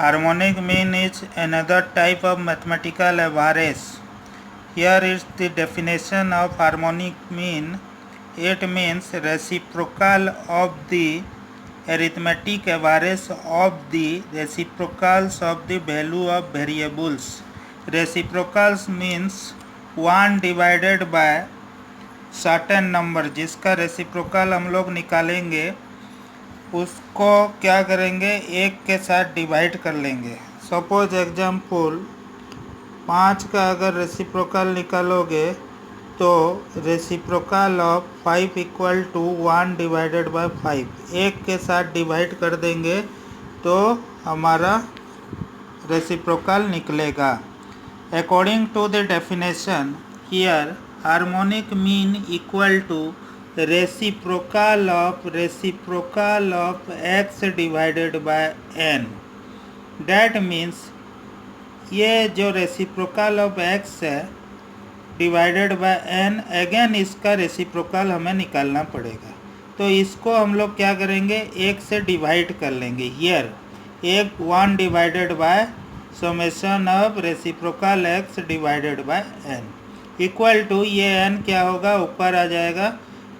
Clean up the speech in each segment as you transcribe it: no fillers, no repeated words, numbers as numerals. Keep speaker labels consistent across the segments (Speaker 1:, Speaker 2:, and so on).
Speaker 1: Harmonic mean is another type of mathematical average. Here is the definition of harmonic mean. It means reciprocal of the arithmetic average of the reciprocals of the value of variables. Reciprocals means 1 divided by certain number, जिसका reciprocal हम लोग निकालेंगे उसको क्या करेंगे, एक के साथ डिवाइड कर लेंगे. सपोज एग्जाम्पल 5 का अगर रेसिप्रोकल निकालोगे तो reciprocal of 5 equal to 1 divided by 5, एक के साथ डिवाइड कर देंगे तो हमारा रेसिप्रोकल निकलेगा. According to the definition here harmonic mean equal to reciprocal of x divided by n. That means ये जो रेसिप्रोकल ऑफ x है डिवाइडेड बाय n, अगेन इसका रेसिप्रोकल हमें निकालना पड़ेगा. तो इसको हम लोग क्या करेंगे, एक से डिवाइड कर लेंगे. हियर एक 1 divided by summation of reciprocal x divided by n equal to, ये n क्या होगा, ऊपर आ जाएगा,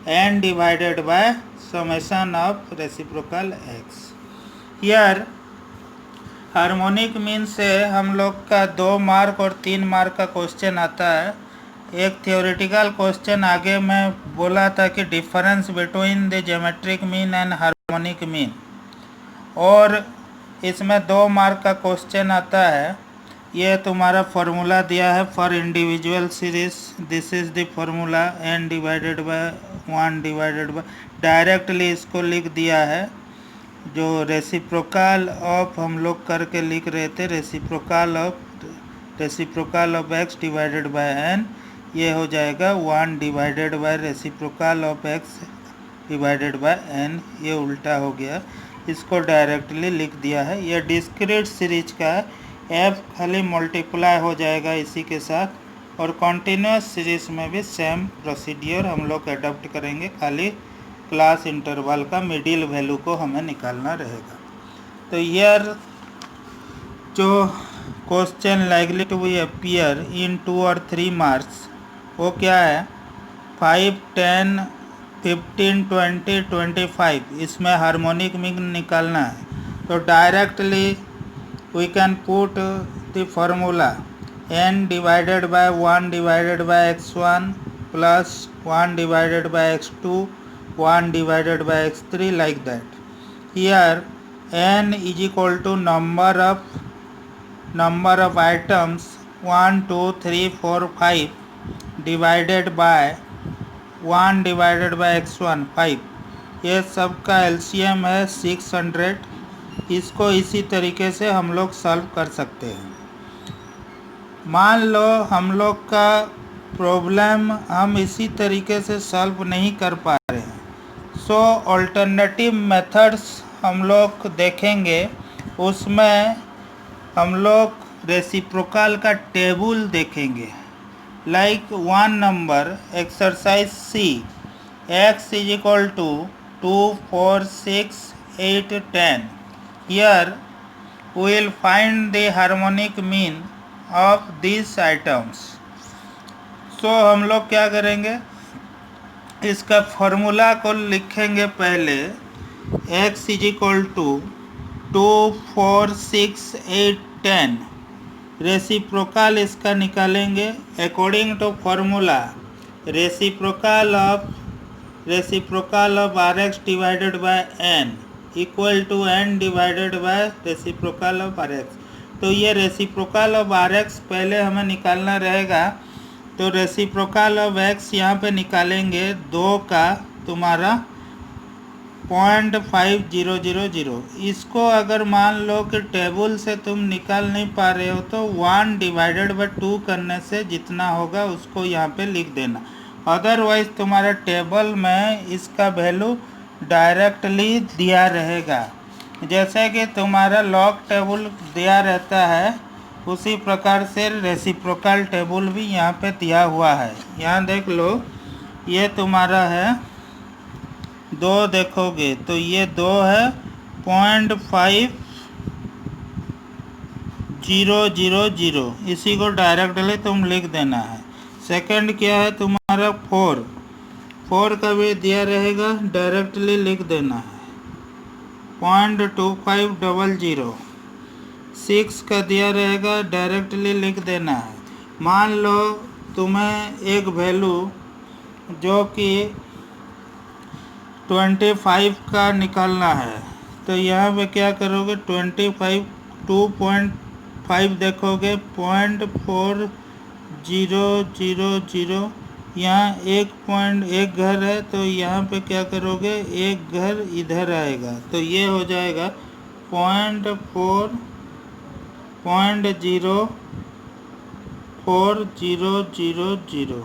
Speaker 1: n divided by summation of reciprocal x. Here harmonic mean से हम लोग का 2 मार्क और 3 मार्क का क्वेश्चन आता है. एक थियोरेटिकल क्वेश्चन आगे मैं बोला था कि difference between the geometric mean and harmonic mean, और इसमें 2 मार्क का क्वेश्चन आता है. ये तुम्हारा फार्मूला दिया है for individual series. This is the formula n divided by 1 divided bye, directly इसको लिख दिया है. जो रेसिप्रोकल ऑफ हम लोग करके लिख रहे थे, reciprocal of x divided by n, ये हो जाएगा 1 divided by reciprocal of x divided by n. ये उल्टा हो गया, इसको डायरेक्टली लिख दिया है. ये डिस्क्रीट सीरीज का f खाली मल्टीप्लाई हो जाएगा इसी के साथ, और कॉन्टिन्यूस सीरीज में भी सेम प्रोसीड्योर हम लोग अडॉप्ट करेंगे. खाली क्लास इंटरवल का मिडिल वैल्यू को हमें निकालना रहेगा. तो हियर जो question likely to be appear in 2 और 3 मार्क्स, वो क्या है, 5, 10, 15, 20, 25, इसमें हार्मोनिक मीन निकालना है. तो directly we can put the formula n divided by 1 divided by x1 plus 1 divided by x2, 1 divided by x3, like that. Here n is equal to number of items 1, 2, 3, 4, 5 divided by 1 divided by x1 5. ये सब का LCM है 600. इसको इसी तरीके से हम लोग सॉल्व कर सकते हैं. मान लो हम लोग का प्रॉब्लम हम इसी तरीके से सॉल्व नहीं कर पा रहे हैं, सो ऑल्टरनेटिव मेथड्स हम लोग देखेंगे. उसमें हम लोग रेसिप्रोकल का टेबल देखेंगे. Like 1 number exercise C, x is equal to 2, 4, 6, 8, 10. Here we will find the harmonic mean of this items. So हम लोग क्या करेंगे, इसका फॉर्मूला को लिखेंगे. पहले x is equal to 2, 4, 6, 8, 10. Reciprocal इसका निकालेंगे according to formula. Reciprocal of rx divided by n equal to n divided by reciprocal of rx. तो ये रेसिप्रोकल ऑफ rx पहले हमें निकालना रहेगा. तो रेसिप्रोकल ऑफ x यहाँ पे निकालेंगे 2 का तुम्हारा 0.5000. इसको अगर मान लो कि टेबल से तुम निकाल नहीं पा रहे हो तो 1 डिवाइडेड बाय 2 करने से जितना होगा उसको यहाँ पे लिख देना. अदरवाइज तुम्हारा टेबल में इसका वैल्यू डायरेक्टली दिया रहेगा. जैसे कि तुम्हारा लॉग टेबल दिया रहता है, उसी प्रकार से रेसिप्रोकल टेबल भी यहाँ पे दिया हुआ है. यहाँ देख लो, ये तुम्हारा है 2, देखोगे तो ये 2 है 0.5 000, इसी को डायरेक्टली तुम लिख देना है। सेकंड क्या है तुम्हारा 4 का भी दिया रहेगा, डायरेक्टली लिख देना है 0.2500। 6 का दिया रहेगा, डायरेक्टली लिख देना है। मान लो तुम्हें एक वैल्यू जो कि 25 का निकालना है, तो यहाँ पे क्या करोगे 25 2.5 देखोगे 0.4000, यहाँ 1 घर है तो यहाँ पे क्या करोगे 1 घर इधर आएगा, तो ये हो जाएगा 0.4000।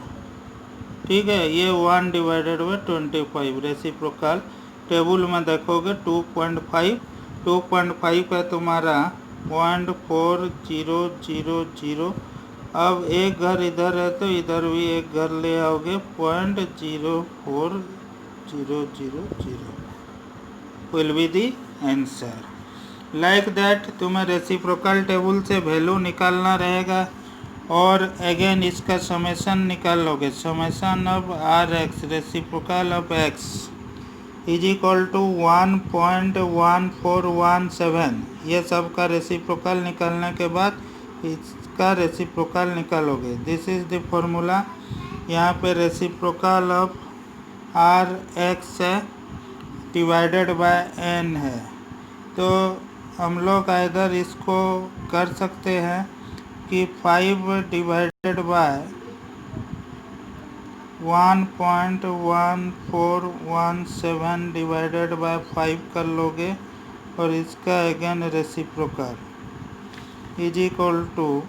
Speaker 1: ठीक है, ये 1/25 रेसिप्रोकल टेबल में देखोगे 2.5 है तुम्हारा 0.4000। अब 1 घर इधर है तो इधर भी 1 घर ले आओगे 0.04000 will be the answer. Like that तुम्हें रेसिप्रोकल टेबल से वैल्यू निकालना रहेगा और अगेन इसका समेशन निकाल लोगे। Summation of RX reciprocal of X is equal to 1.1417। ये सब का रेसिप्रोकल निकालने के बाद इसका रेसिप्रोकल निकालोगे। This is the formula. यहाँ पे रेसिप्रोकल ऑफ RX है डिवाइडेड बाय N है, तो हम लोग इधर इसको कर सकते हैं कि 5 डिवाइडेड बाय 1.1417 डिवाइडेड बाय 5 कर लोगे और इसका again reciprocal is equal to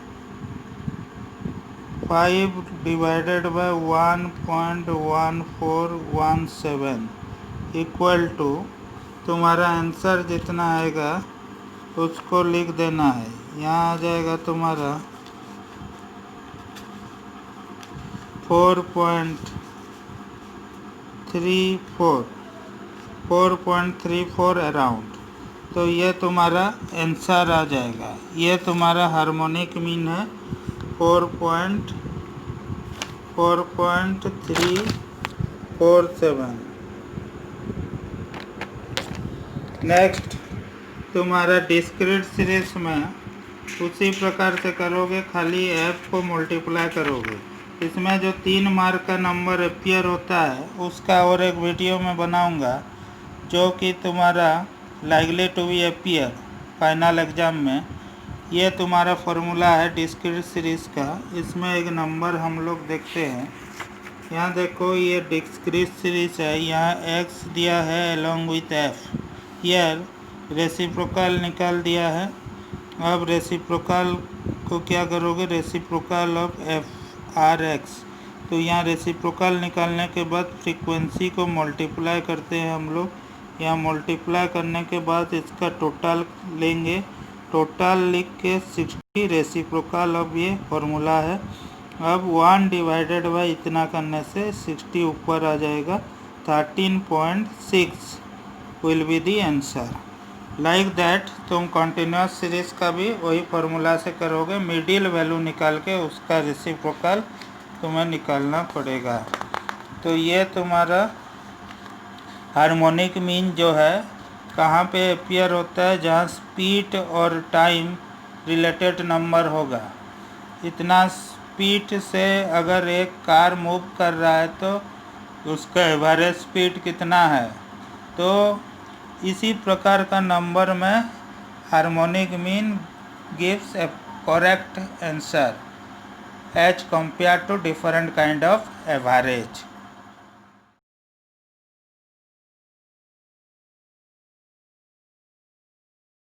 Speaker 1: 5 divided by 1.1417 equal to तुम्हारा आंसर जितना आएगा उसको लिख देना है। यहाँ आ जाएगा तुम्हारा 4.34 अराउंड, तो ये तुम्हारा आंसर आ जाएगा। ये तुम्हारा हार्मोनिक मीन है 4.347। नेक्स्ट तुम्हारा डिस्क्रीट सीरीज में उसी प्रकार से करोगे, खाली f को मल्टीप्लाई करोगे। इसमें जो 3 मार्क का नंबर अपियर होता है उसका और एक वीडियो में बनाऊंगा, जो कि तुम्हारा likely to be appear final exam में। ये तुम्हारा फॉर्मूला है डिस्क्रीट सीरीज का। इसमें एक नंबर हम लोग देखते हैं, यहाँ देखो ये डिस्क्रीट सीरीज है, यहाँ x दिया है along with f। Year reciprocal निकाल दिया है। अब रेसिप्रोकल को क्या करोगे, रेसिप्रोकल ऑफ RX, तो यहाँ रेसिप्रोकल निकालने के बाद फ्रीक्वेंसी को मल्टीप्लाई करते हैं हम लोग। यहाँ मल्टीप्लाई करने के बाद इसका टोटल लेंगे, टोटल लिख के 60 रेसिप्रोकल ऑफ ये फॉर्मूला है। अब 1 डिवाइडेड बाई इतना करने से 60 ऊपर आ जाएगा, 13.6 will be the answer. Like that तुम कंटिन्यूस सीरीज का भी वही फार्मूला से करोगे, मिडिल वैल्यू निकाल के उसका रेसिप्रोकल तुम्हें निकालना पड़ेगा। तो ये तुम्हारा हार्मोनिक मीन जो है कहाँ पे अपियर होता है, जहाँ स्पीड और टाइम रिलेटेड नंबर होगा। इतना स्पीड से अगर एक कार मूव कर रहा है तो उसका एवरेज स्पीड कितना है, तो इसी प्रकार का नंबर में harmonic mean gives a correct answer as compare to different kind of average.